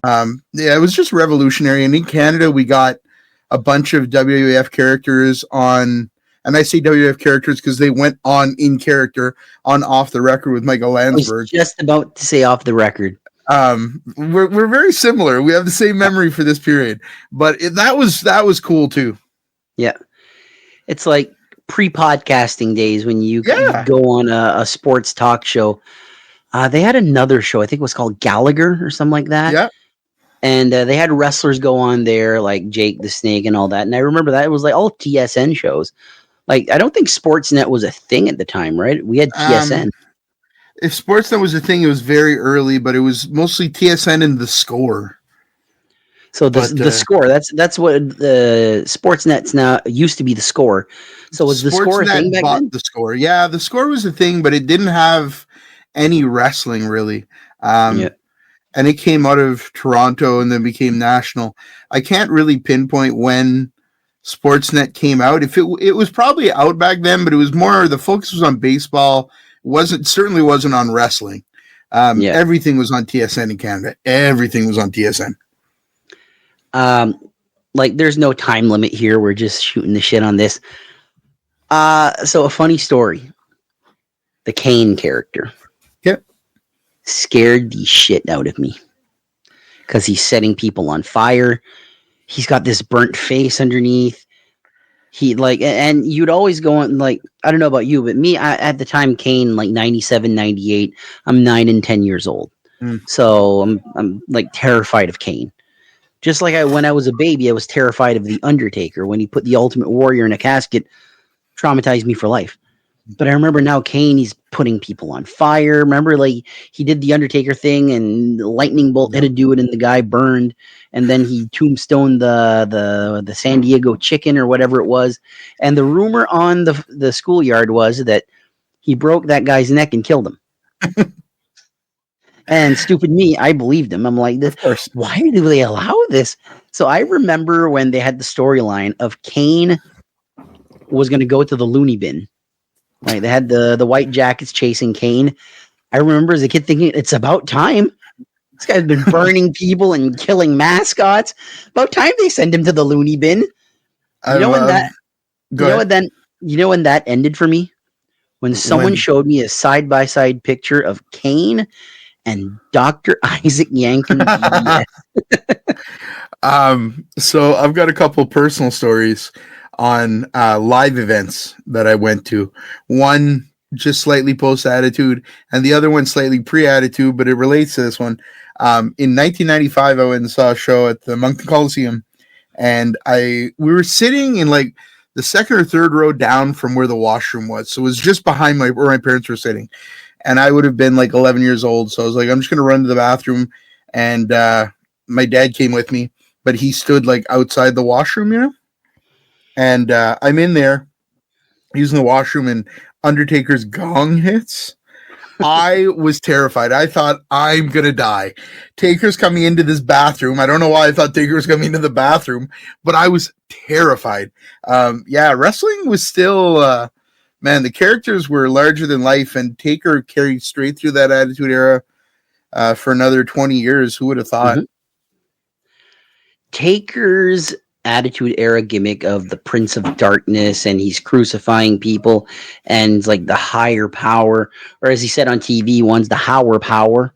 Yeah, it was just revolutionary. And in Canada, we got a bunch of WWF characters on, and I say WWF characters because they went on in character on Off the Record with Michael Landsberg. I was just about to say Off the Record. We're very similar. We have the same memory for this period, but that was cool too. Yeah, it's like pre-podcasting days when you go on a sports talk show. They had another show, I think it was called Gallagher or something like that. Yeah. And they had wrestlers go on there like Jake the Snake and all that. And I remember that it was like all TSN shows. Like, I don't think Sportsnet was a thing at the time, right? We had TSN. If Sportsnet was a thing, it was very early, but it was mostly TSN and The Score. So the Score, that's what the Sportsnet's now used to be. The Score. So was the Score a thing back then? The Score, yeah, the Score was a thing, but it didn't have any wrestling really. And it came out of Toronto and then became national. I can't really pinpoint when Sportsnet came out. If it was probably out back then, but it was more, the focus was on baseball. Certainly wasn't on wrestling. Everything was on TSN in Canada. Everything was on TSN. Like there's no time limit here. We're just shooting the shit on this. So a funny story. The Kane character. Yep. Scared the shit out of me. Because he's setting people on fire. He's got this burnt face underneath. And you'd always go on, like, I don't know about you, but me, at the time, Kane, like 97, 98, I'm 9 and 10 years old. So I'm like terrified of Kane. Just like when I was a baby, I was terrified of The Undertaker. When he put the Ultimate Warrior in a casket, traumatized me for life. But I remember now Kane, he's putting people on fire. Remember, like, he did the Undertaker thing and the lightning bolt had to do it and the guy burned. And then he tombstoned the San Diego chicken or whatever it was. And the rumor on the schoolyard was that he broke that guy's neck and killed him. And stupid me, I believed him. I'm like, why do they allow this? So I remember when they had the storyline of Kane was going to go to the loony bin. Like they had the White Jackets chasing Kane. I remember as a kid thinking, it's about time. This guy's been burning people and killing mascots. About time they send him to the loony bin. You know when that ended for me? When someone showed me a side-by-side picture of Kane and Dr. Isaac Yankem. So I've got a couple personal stories on live events that I went to. One just slightly post-Attitude, and the other one slightly pre-Attitude, but it relates to this one. In 1995, I went and saw a show at the Moncton Coliseum, and we were sitting in like the second or third row down from where the washroom was. So it was just behind where my parents were sitting. And I would have been like 11 years old. So I was like, I'm just going to run to the bathroom. And my dad came with me, but he stood like outside the washroom, you know? And I'm in there using the washroom and Undertaker's gong hits. I was terrified. I thought, I'm going to die. Taker's coming into this bathroom. I don't know why I thought Taker was coming into the bathroom, but I was terrified. Wrestling was still, man, the characters were larger than life, and Taker carried straight through that Attitude Era for another 20 years. Who would have thought? Taker's Attitude Era gimmick of the Prince of Darkness, and he's crucifying people, and like the higher power, or as he said on TV once, the Hauer power.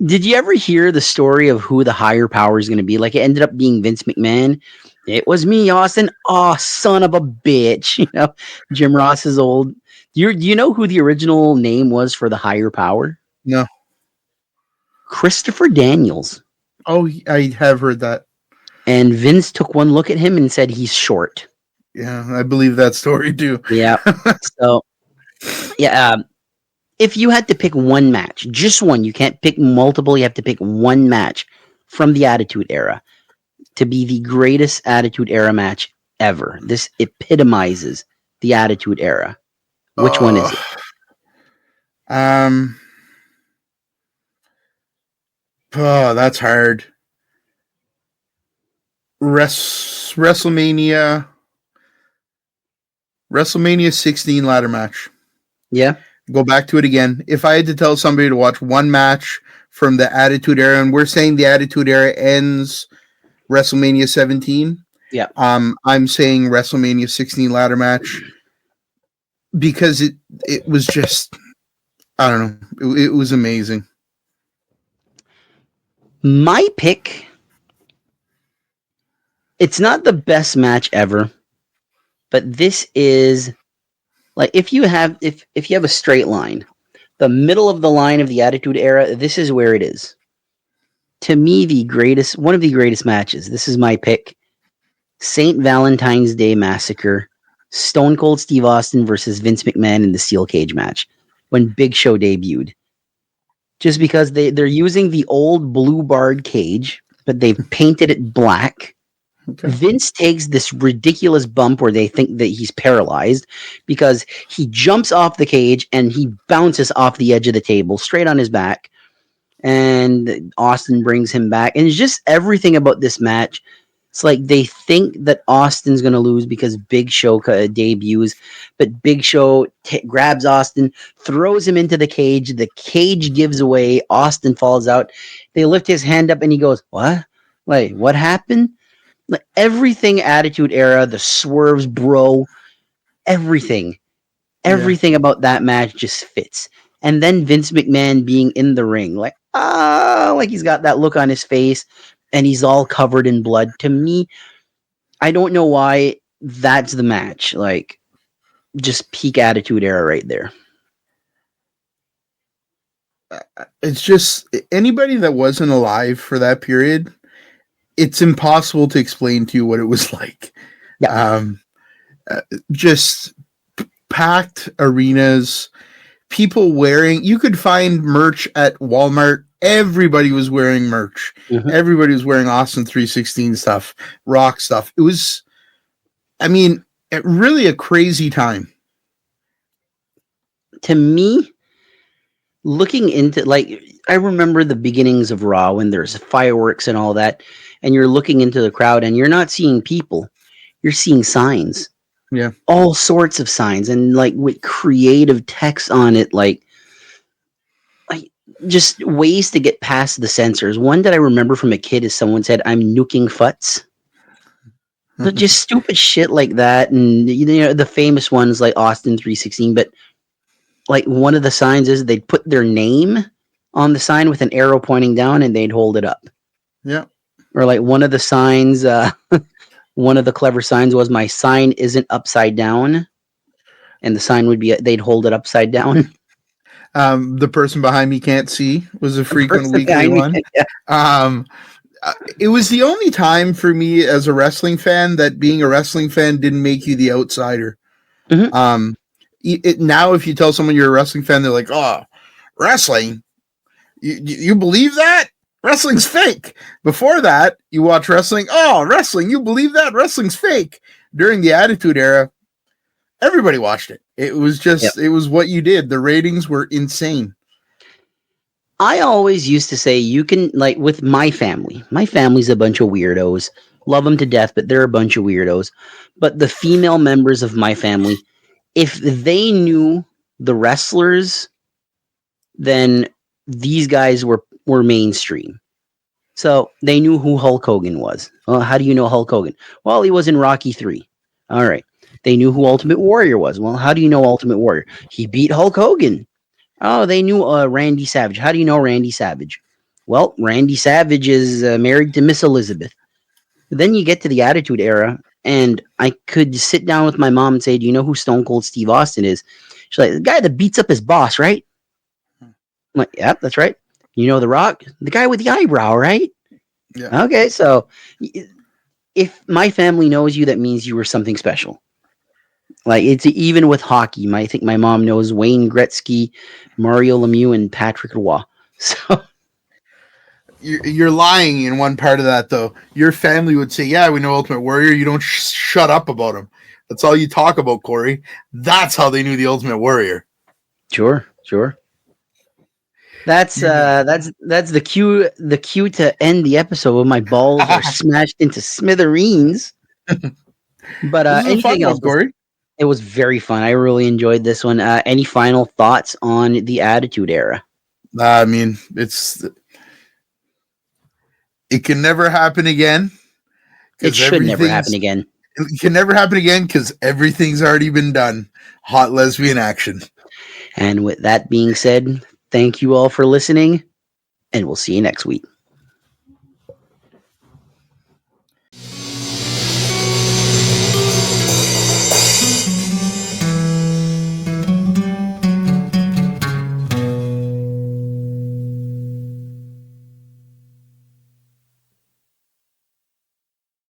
Did you ever hear the story of who the higher power is going to be? Like, it ended up being Vince McMahon. It was me, Austin. Oh, son of a bitch. You know, Jim Ross is old. Do you know who the original name was for the higher power? No. Christopher Daniels. Oh, I have heard that. And Vince took one look at him and said he's short. Yeah, I believe that story too. Yeah. So, if you had to pick one match, just one, you can't pick multiple, you have to pick one match from the Attitude Era to be the greatest Attitude Era match ever. This epitomizes the Attitude Era. Which one is it? That's hard. WrestleMania 16 ladder match. Yeah. Go back to it again. If I had to tell somebody to watch one match from the Attitude Era, and we're saying the Attitude Era ends WrestleMania 17. Yeah. I'm saying WrestleMania 16 ladder match because it was just, I don't know, it was amazing. My pick, it's not the best match ever, but this is like if you have a straight line, the middle of the line of the Attitude Era, this is where it is. To me, one of the greatest matches. This is my pick. St. Valentine's Day Massacre, Stone Cold Steve Austin versus Vince McMahon in the steel cage match when Big Show debuted. Just because they're using the old blue barred cage, but they've painted it black. Okay. Vince takes this ridiculous bump where they think that he's paralyzed because he jumps off the cage and he bounces off the edge of the table straight on his back. And Austin brings him back. And it's just everything about this match. It's like they think that Austin's going to lose because Big Show debuts, but Big Show grabs Austin, throws him into the cage. The cage gives away. Austin falls out. They lift his hand up and he goes, "What? Like, what happened?" Like, everything Attitude Era, the swerves, bro, everything about that match just fits. And then Vince McMahon being in the ring, like he's got that look on his face. And he's all covered in blood. To me, I don't know why that's the match. Like, just peak Attitude Era right there. It's just anybody that wasn't alive for that period, it's impossible to explain to you what it was like. Yeah. Just packed arenas, people wearing. You could find merch at Walmart. Everybody was wearing merch. Mm-hmm. Everybody was wearing Austin 316 stuff, Rock stuff. It was, I mean, really a crazy time. To me, looking into, like, I remember the beginnings of Raw when there's fireworks and all that, and you're looking into the crowd and you're not seeing people. You're seeing signs. Yeah. All sorts of signs and, like, with creative text on it, like just ways to get past the censors. One that I remember from a kid is someone said, "I'm nuking futs." But just stupid shit like that. And, you know, the famous ones like Austin 316, but like one of the signs is they'd put their name on the sign with an arrow pointing down and they'd hold it up. Yeah. Or like one of the signs, one of the clever signs was, "My sign isn't upside down." And the sign would be, they'd hold it upside down. The person behind me can't see was a frequent weekly one. Yeah. It was the only time for me as a wrestling fan that being a wrestling fan didn't make you the outsider. Mm-hmm. Now, if you tell someone you're a wrestling fan, they're like, "Oh, wrestling? You believe that? Wrestling's fake." Before that, you watch wrestling. "Oh, wrestling? You believe that? Wrestling's fake." During the Attitude Era, everybody watched it. It was just, It was what you did. The ratings were insane. I always used to say, you can, like, with my family's a bunch of weirdos. Love them to death, but they're a bunch of weirdos. But the female members of my family, if they knew the wrestlers, then these guys were mainstream. So they knew who Hulk Hogan was. Well, how do you know Hulk Hogan? Well, he was in Rocky 3. All right. They knew who Ultimate Warrior was. Well, how do you know Ultimate Warrior? He beat Hulk Hogan. Oh, they knew Randy Savage. How do you know Randy Savage? Well, Randy Savage is married to Miss Elizabeth. Then you get to the Attitude Era, and I could sit down with my mom and say, "Do you know who Stone Cold Steve Austin is?" She's like, "The guy that beats up his boss, right?" I'm like, "Yeah, that's right." "You know The Rock? The guy with the eyebrow, right?" Yeah. Okay, so if my family knows you, that means you were something special. Like, it's even with hockey. I think my mom knows Wayne Gretzky, Mario Lemieux, and Patrick Roy. So you're lying in one part of that, though. Your family would say, "Yeah, we know Ultimate Warrior." You don't shut up about him. That's all you talk about, Corey. That's how they knew the Ultimate Warrior. Sure. That's the cue to end the episode when my balls are smashed into smithereens. But anything else, Corey? It was very fun. I really enjoyed this one. Any final thoughts on the Attitude Era? I mean, it's It can never happen again. It should never happen again. It can never happen again because everything's already been done. Hot lesbian action. And with that being said, thank you all for listening, and we'll see you next week.